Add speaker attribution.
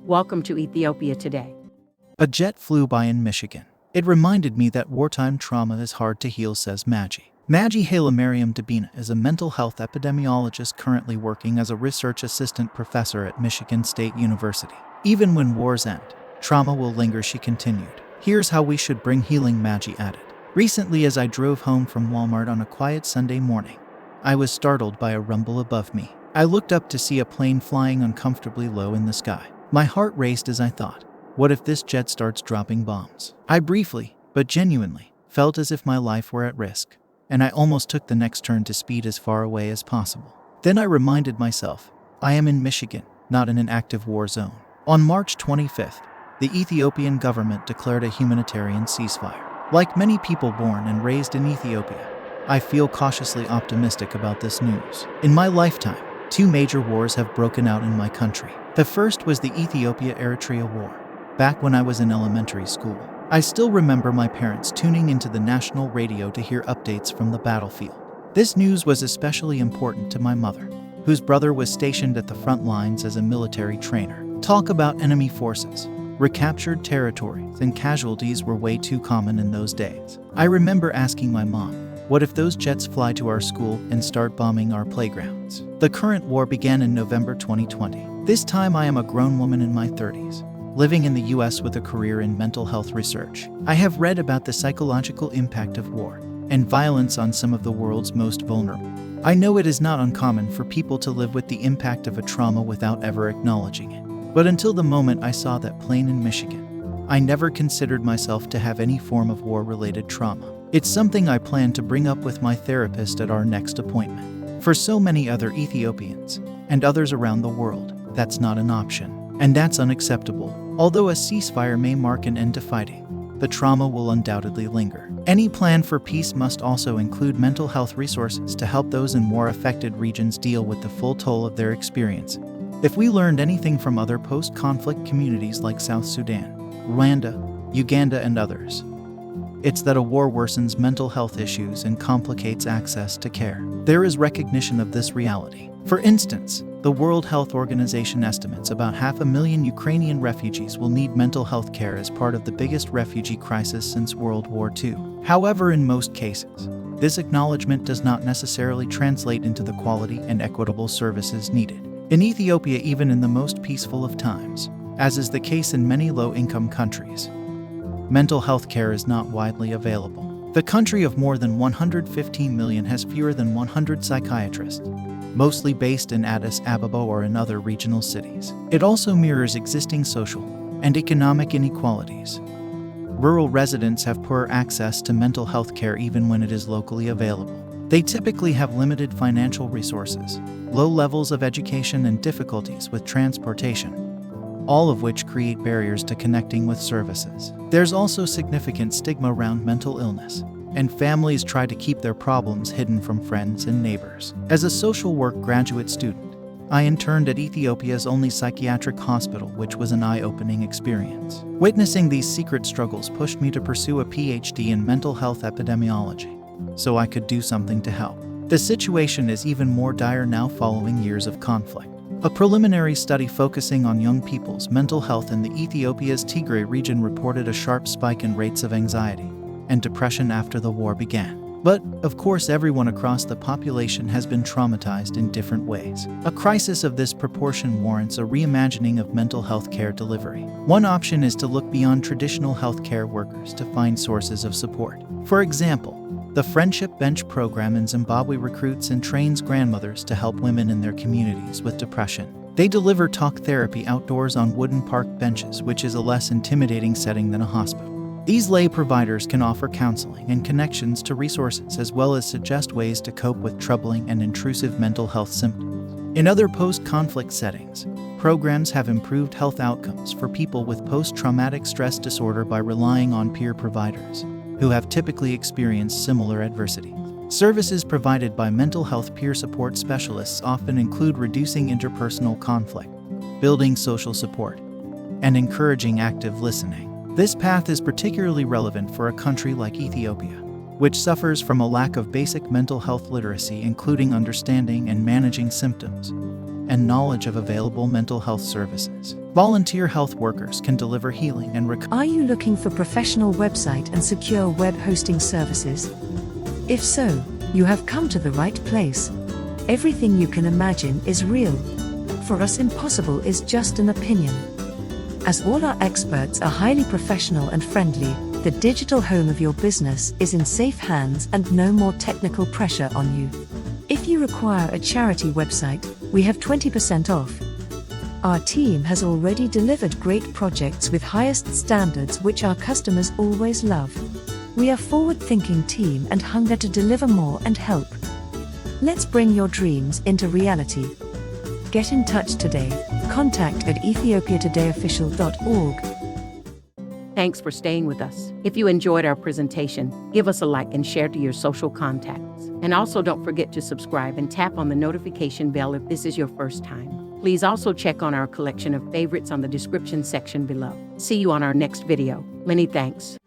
Speaker 1: Welcome to Ethiopia today.
Speaker 2: A jet flew by in Michigan. It reminded me that wartime trauma is hard to heal, says Maggie. Maggie Hailemariam Dabina is a mental health epidemiologist currently working as a research assistant professor at Michigan State University. Even when wars end, trauma will linger, she continued. Here's how we should bring healing, Maggie added. Recently, as I drove home from Walmart on a quiet Sunday morning, I was startled by a rumble above me. I looked up to see a plane flying uncomfortably low in the sky. My heart raced as I thought, what if this jet starts dropping bombs? I briefly, but genuinely, felt as if my life were at risk, and I almost took the next turn to speed as far away as possible. Then I reminded myself, I am in Michigan, not in an active war zone. On March 25th, the Ethiopian government declared a humanitarian ceasefire. Like many people born and raised in Ethiopia, I feel cautiously optimistic about this news. In my lifetime, 2 major wars have broken out in my country. The first was the Ethiopia-Eritrea War, back when I was in elementary school. I still remember my parents tuning into the national radio to hear updates from the battlefield. This news was especially important to my mother, whose brother was stationed at the front lines as a military trainer. Talk about enemy forces, recaptured territories, and casualties were way too common in those days. I remember asking my mom, what if those jets fly to our school and start bombing our playgrounds? The current war began in November 2020. This time I am a grown woman in my 30s, living in the US with a career in mental health research. I have read about the psychological impact of war and violence on some of the world's most vulnerable. I know it is not uncommon for people to live with the impact of a trauma without ever acknowledging it. But until the moment I saw that plane in Michigan, I never considered myself to have any form of war-related trauma. It's something I plan to bring up with my therapist at our next appointment. For so many other Ethiopians, and others around the world, that's not an option. And that's unacceptable. Although a ceasefire may mark an end to fighting, the trauma will undoubtedly linger. Any plan for peace must also include mental health resources to help those in war-affected regions deal with the full toll of their experience. If we learned anything from other post-conflict communities like South Sudan, Rwanda, Uganda, and others, it's that a war worsens mental health issues and complicates access to care. There is recognition of this reality. For instance, the World Health Organization estimates about 500,000 Ukrainian refugees will need mental health care as part of the biggest refugee crisis since World War II. However, in most cases, this acknowledgement does not necessarily translate into the quality and equitable services needed. In Ethiopia, even in the most peaceful of times, as is the case in many low-income countries, mental health care is not widely available. The country of more than 115 million has fewer than 100 psychiatrists, mostly based in Addis Ababa or in other regional cities. It also mirrors existing social and economic inequalities. Rural residents have poor access to mental health care even when it is locally available. They typically have limited financial resources, low levels of education, and difficulties with transportation, all of which create barriers to connecting with services. There's also significant stigma around mental illness, and families try to keep their problems hidden from friends and neighbors. As a social work graduate student, I interned at Ethiopia's only psychiatric hospital, which was an eye-opening experience. Witnessing these secret struggles pushed me to pursue a PhD in mental health epidemiology, so I could do something to help. The situation is even more dire now following years of conflict. A preliminary study focusing on young people's mental health in the Ethiopia's Tigray region reported a sharp spike in rates of anxiety and depression after the war began. But, of course, everyone across the population has been traumatized in different ways. A crisis of this proportion warrants a reimagining of mental health care delivery. One option is to look beyond traditional healthcare workers to find sources of support. For example, the Friendship Bench program in Zimbabwe recruits and trains grandmothers to help women in their communities with depression. They deliver talk therapy outdoors on wooden park benches, which is a less intimidating setting than a hospital. These lay providers can offer counseling and connections to resources, as well as suggest ways to cope with troubling and intrusive mental health symptoms. In other post-conflict settings, programs have improved health outcomes for people with post-traumatic stress disorder by relying on peer providers who have typically experienced similar adversity. Services provided by mental health peer support specialists often include reducing interpersonal conflict, building social support, and encouraging active listening. This path is particularly relevant for a country like Ethiopia, which suffers from a lack of basic mental health literacy, including understanding and managing symptoms, and knowledge of available mental health services. Volunteer health workers can deliver healing and recovery.
Speaker 3: Are you looking for professional website and secure web hosting services? If so, you have come to the right place. Everything you can imagine is real. For us, impossible is just an opinion. As all our experts are highly professional and friendly, the digital home of your business is in safe hands and no more technical pressure on you. If you require a charity website, we have 20% off. Our team has already delivered great projects with highest standards which our customers always love. We are a forward-thinking team and hunger to deliver more and help. Let's bring your dreams into reality. Get in touch today. Contact at ethiopiatodayofficial.org.
Speaker 1: Thanks for staying with us. If you enjoyed our presentation, give us a like and share to your social contacts. And also don't forget to subscribe and tap on the notification bell if this is your first time. Please also check on our collection of favorites on the description section below. See you on our next video. Many thanks.